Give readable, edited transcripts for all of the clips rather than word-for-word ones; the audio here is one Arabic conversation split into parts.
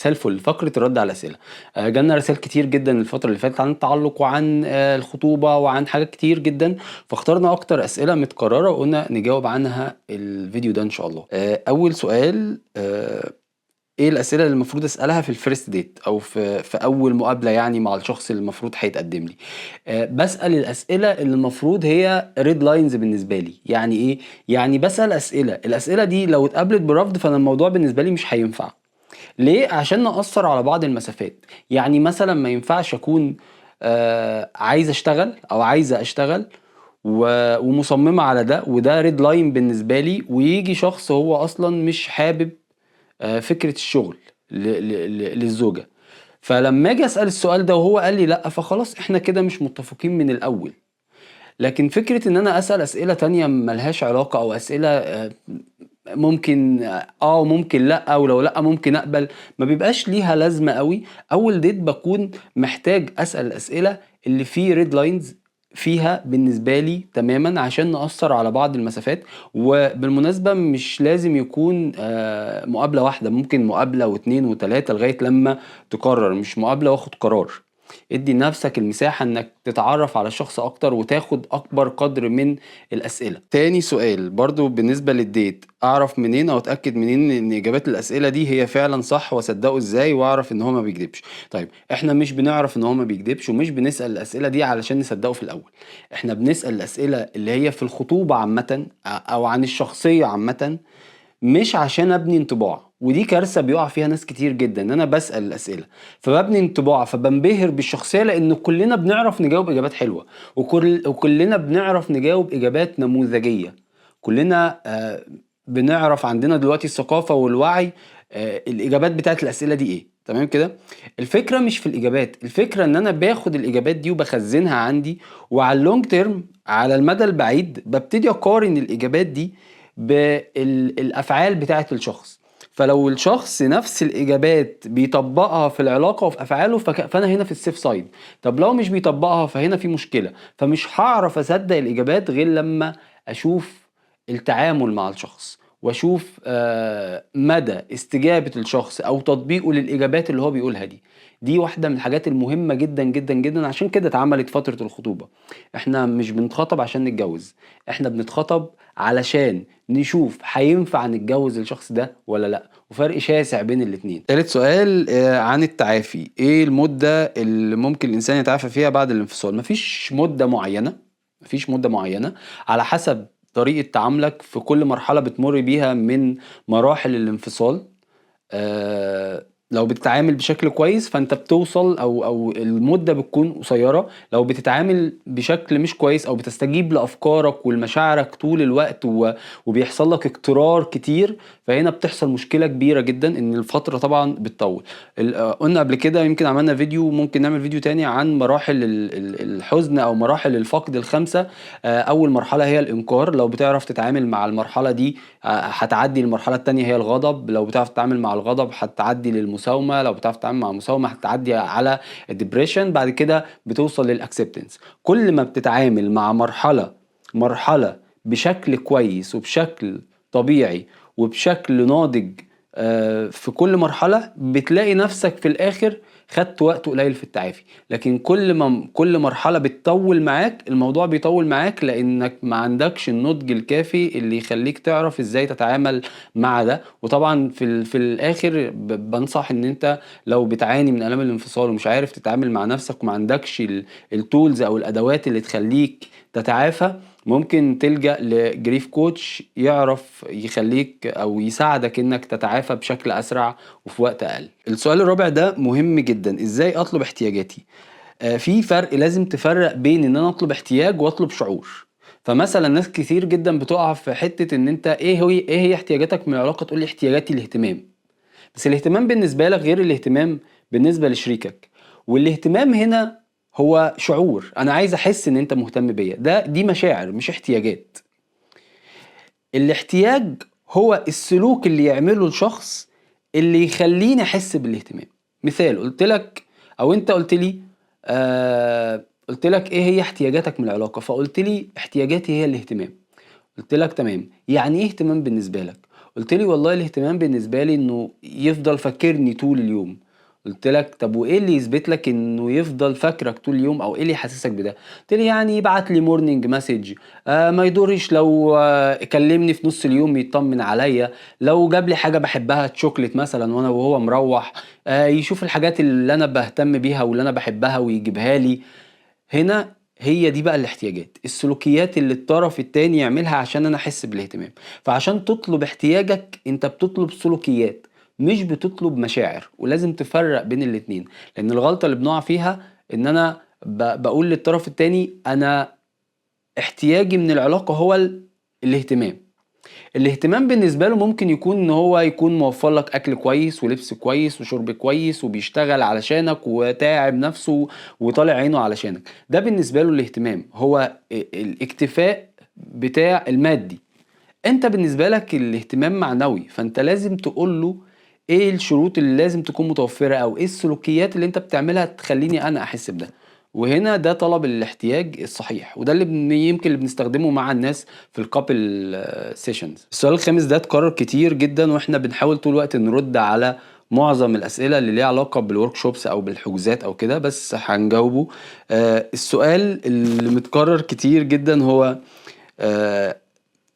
مساء الفل. فقرة الرد على الأسئلة. جالنا رسايل كتير جدًا الفترة اللي فاتت عن التعلُّق وعن الخطوبة وعن حاجات كتير جدًا، فاخترنا أكتر أسئلة متكررة وقُلنا نجاوب عنها الفيديو ده إن شاء الله. أول سؤال إيه الأسئلة اللي المفروض أسألها في الfirst date أو في أول مقابلة يعني مع الشخص اللي المفروض هيتقدّم لي؟ باسأل الأسئلة اللي المفروض هي red lines بالنسبة لي. يعني إيه؟ يعني باسأل الأسئلة دي لو اتقابلت برفض فأنا الموضوع بالنسبة لي مش هينفع. ليه؟ عشان نأثّر على بعض المسافات. يعني مثلًا ما ينفعش أكون عايز أشتغل أو عايزة أشتغل ومصممة على ده وده red line بالنسبة لي، وييجي شخص هو أصلًا مش حابب فكرة الشغل للزوجة. فلمّا آجي أسأل السؤال ده وهو قال لي لأ، فخلاص إحنا كده مش متفقين من الأول. لكن فكرة إن أنا أسأل أسئلة تانية ما لهاش علاقة أو أسئلة ممكن وممكن لأ، ولو لأ ممكن أقبل، ما بيبقاش ليها لازمة أوي. أول date باكون محتاج أسأل الأسئلة اللي في red lines فيها بالنسبة لي تمامًا عشان نأثّر على بعض المسافات. وبالمناسبة مش لازم يكون مقابلة واحدة، ممكن مقابلة و2 و3 لغاية لمّا تقرر، مش مقابلة وآخد قرار. ادّي لنفسك المساحة إنك تتعرّف على الشخص أكتر وتاخد أكبر قدر من الأسئلة. تاني سؤال برضه بالنسبة للdate، أعرف منين أو أتأكد منين إن إجابات الأسئلة دي هي فعلًا صح وأصدّقه إزاي وأعرف إن هو ما بيكدبش؟ طيب إحنا مش بنعرف إن هو ما بيكدبش ومش بنسأل الأسئلة دي علشان نصدّقه في الأول. إحنا بنسأل الأسئلة اللي هي في الخطوبة عامةً أو عن الشخصية عامةً، مش عشان أبني انطباع. ودي كارثة بيُقع فيها ناس كتير جدًا، إن أنا باسأل الأسئلة، فبابني انطباع، فبانبهر بالشخصية لإن كلنا بنعرف نجاوب إجابات حلوة، وكلنا بنعرف نجاوب إجابات نموذجية. كلنا بنعرف عندنا دلوقتي الثقافة والوعي الإجابات بتاعة الأسئلة دي إيه، تمام كده؟ الفكرة مش في الإجابات، الفكرة إن أنا باخد الإجابات دي وباخزّنها عندي، وعلى الlong term على المدى البعيد بابتدي أقارن الإجابات دي الأفعال بتاعة الشخص. فلو الشخص نفس الإجابات بيطبّقها في العلاقة وفي أفعاله فأنا هنا في الsafe side. طب لو مش بيطبّقها فهنا في مشكلة. فمش هاعرف أصدّق الإجابات غير لمّا أشوف التعامل مع الشخص، وأشوف مدى استجابة الشخص أو تطبيقه للإجابات اللي هو بيقولها دي. دي واحدة من الحاجات المهمة جدًا، جدًا، جدًا، عشان كده اتعملت فترة الخطوبة. إحنا مش بنتخطب عشان نتجوّز، إحنا بنتخطب علشان نشوف هينفع نتجوّز الشخص ده والّا لأ، وفرق شاسع بين الاتنين. تالت سؤال عن التعافي. إيه المدة اللي ممكن الإنسان يتعافى فيها بعد الانفصال؟ ما فيش مدة معيّنة، على حسب طريقة تعاملك في كل مرحلة بتمُر بيها من مراحل الانفصال. لو بتتعامل بشكل كويس فأنت بتوصل أو المدة بتكون قصيّرة. لو بتتعامل بشكل مش كويس أو بتستجيب لأفكارك ولمشاعرك طول الوقت وبيحصل لك اقترار كتير، فهنا بتحصل مشكلة كبيرة جدًا إن الفترة طبعًا بتطوّل. قُلنا قبل كده يمكن عملنا فيديو وممكن نعمل فيديو تاني عن مراحل الحزن أو مراحل الفقد ال5. أول مرحلة هي الإنكار. لو بتعرف تتعامل مع المرحلة دي هتعدّي المرحلة التانية هي الغضب. لو بتعرف تتعامل مع الغضب هتعدّي للمساومة. لو بتعرف تتعامل مع المساومة هتعدّي على الdepression. بعد كده بتوصل للacceptance. كل ما بتتعامل مع مرحلة بشكل كويس وبشكل طبيعي وبشكل ناضج في كل مرحلة، بتلاقي نَفْسك في الآخر خدت وقت قليل في التعافي. لكن كل مرحلة بتطوّل معاك، الموضوع بيطوّل معاك لإنّك ما عندكش النضج الكافي اللي يخلّيك تعرف إزاي تتعامل مع ده. وطبعًا في الآخر بانصح إن أنت لو بتعاني من آلام الانفصال ومش عارف تتعامل مع نَفْسك وما عندكش الtools أو الأدوات اللي تخلّيك تتعافى، ممكن تلجأ لgrief coach يعرف يخلّيك أو يساعدك إنّك تتعافى بشكل أسرع وفي وقت أقل. السؤال الرابع ده مهم جدًا، إزاي أطلب احتياجاتي؟ في فرق لازم تفرّق بين إن أنا أطلب احتياج وأطلب شعور. فمثلًا ناس كتير جدًا بتُقع في حتّة إن أنت إيه هي احتياجاتك من العلاقة؟ تقول لي احتياجاتي الاهتمام. بس الاهتمام بالنسبة لك غير الاهتمام بالنسبة لشريكك. والاهتمام هنا هو شعور، أنا عايز أحس إن أنت مهتم بيّا. دي مشاعر مش احتياجات. الاحتياج هو السلوك اللي يعمله الشخص اللي يخلّيني أحس بالاهتمام. مثال قُلت لك أو أنت قُلت لي قُلت لك إيه هي احتياجاتك من العلاقة؟ فقُلت لي احتياجاتي هي الاهتمام. قُلت لك تمام، يعني إيه اهتمام بالنسبة لك؟ قلت لي والله الاهتمام بالنسبة لي انه يفضل فاكرني طول اليوم. قلت لك طب وايه اللي يثبت لك انه يفضل فاكرك طول اليوم او ايه اللي يحسسك بده؟ قلت لي يعني يبعت لي مورنينج مسج، ما يضرش لو كلمني في نص اليوم يطمن عليا، لو جاب لي حاجة بحبها تشوكلت مثلا وانا وهو مروح، يشوف الحاجات اللي انا بهتم بيها واللي انا بحبها ويجيبها لي. هنا هي دي بقى الاحتياجات، السلوكيات اللي الطرف التاني يعملها عشان انا احس بالاهتمام. فعشان تطلب احتياجك انت بتطلب سلوكيات مش بتطلب مشاعر، ولازم تفرق بين الاتنين. لان الغلطة اللي بنقع فيها ان انا بقول للطرف التاني انا احتياجي من العلاقة هو الاهتمام. الاهتمام بالنسبة له ممكن يكون ان هو يكون موفر لك اكل كويس ولبس كويس وشرب كويس وبيشتغل علشانك وتاعب نفسه وطالع عينه علشانك. ده بالنسبة له الاهتمام، هو الاكتفاء بتاع المادي. انت بالنسبة لك الاهتمام معنوي، فانت لازم تقول له ايه الشروط اللي لازم تكون متوفرة او ايه السلوكيات اللي انت بتعملها تخليني انا احس بده. وهنا ده طلب الاحتياج الصحيح، وده اللي يمكن اللي بنستخدمه مع الناس في الكابل سيشنز. السؤال الخامس ده اتكرر كتير جدا واحنا بنحاول طول الوقت نرد على معظم الاسئله اللي ليها علاقه بالورك شوبس او بالحجوزات او كده، بس هنجاوبه. السؤال اللي متكرر كتير جدا هو آه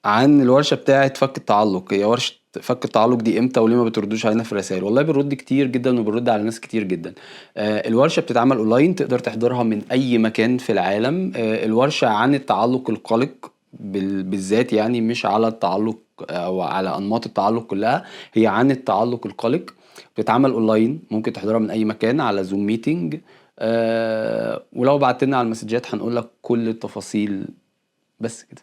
عن الورشة بتاعة فك التعلق. هي ورشة فك التعلق دي امتى وليه ما بتردوش علينا في الرسائل؟ والله بنرد كتير جدا وبنرد على ناس كتير جدا. الورشة بتتعمل اونلاين، تقدر تحضرها من اي مكان في العالم. الورشة عن التعلق القلق بالذات، يعني مش على التعلق او على انماط التعلق كلها، هي عن التعلق القلق. بتتعمل اونلاين، ممكن تحضرها من اي مكان على زوم ميتنج. ولو بعتلنا على المسجات هنقول لك كل التفاصيل. بس كده،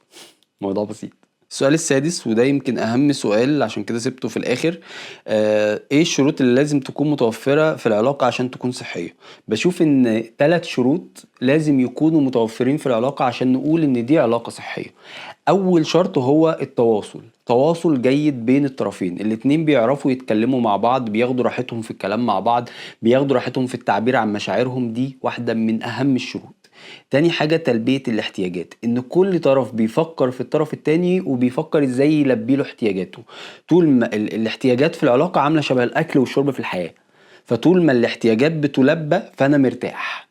موضوع بسيط. السؤال السادس وده يمكن أهم سؤال عشان كده سبته في الآخر، إيه الشروط اللي لازم تكون متوفرة في العلاقة عشان تكون صحية؟ بشوف إن 3 شروط لازم يكونوا متوفرين في العلاقة عشان نقول إن دي علاقة صحية. أول شرط هو التواصل، تواصل جيد بين الطرفين، الاتنين بيعرفوا يتكلموا مع بعض، بياخدوا راحتهم في الكلام مع بعض، بياخدوا راحتهم في التعبير عن مشاعرهم. دي واحدة من أهم الشروط. تاني حاجة تلبية الاحتياجات، ان كل طرف بيفكر في الطرف التاني وبيفكر ازاي يلبي له احتياجاته. طول ما الاحتياجات في العلاقة عاملة شبه الاكل والشرب في الحياة، فطول ما الاحتياجات بتلبى فانا مرتاح،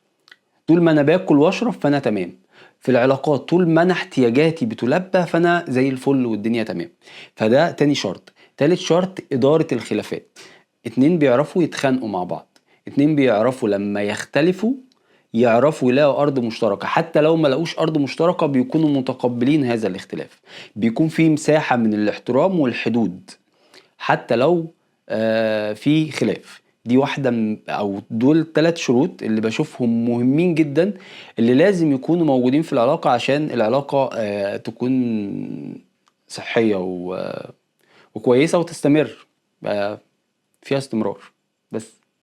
طول ما انا باكل واشرب فانا تمام. في العلاقات طول ما انا احتياجاتي بتلبى فانا زي الفل والدنيا تمام. فده تاني شرط. تالت شرط إدارة الخلافات، اتنين بيعرفوا يتخانقوا مع بعض، اتنين بيعرفوا لما يختلفوا يعرفوا يلاقوا أرض مشتركة، حتى لو ما لقوش أرض مشتركة بيكونوا متقبلين هذا الاختلاف، بيكون في مساحة من الاحترام والحدود حتى لو في خلاف. دي واحدة أو دول 3 شروط اللي بشوفهم مهمين جدا، اللي لازم يكونوا موجودين في العلاقة عشان العلاقة تكون صحية وكويسة وتستمر، فيها استمرار. بس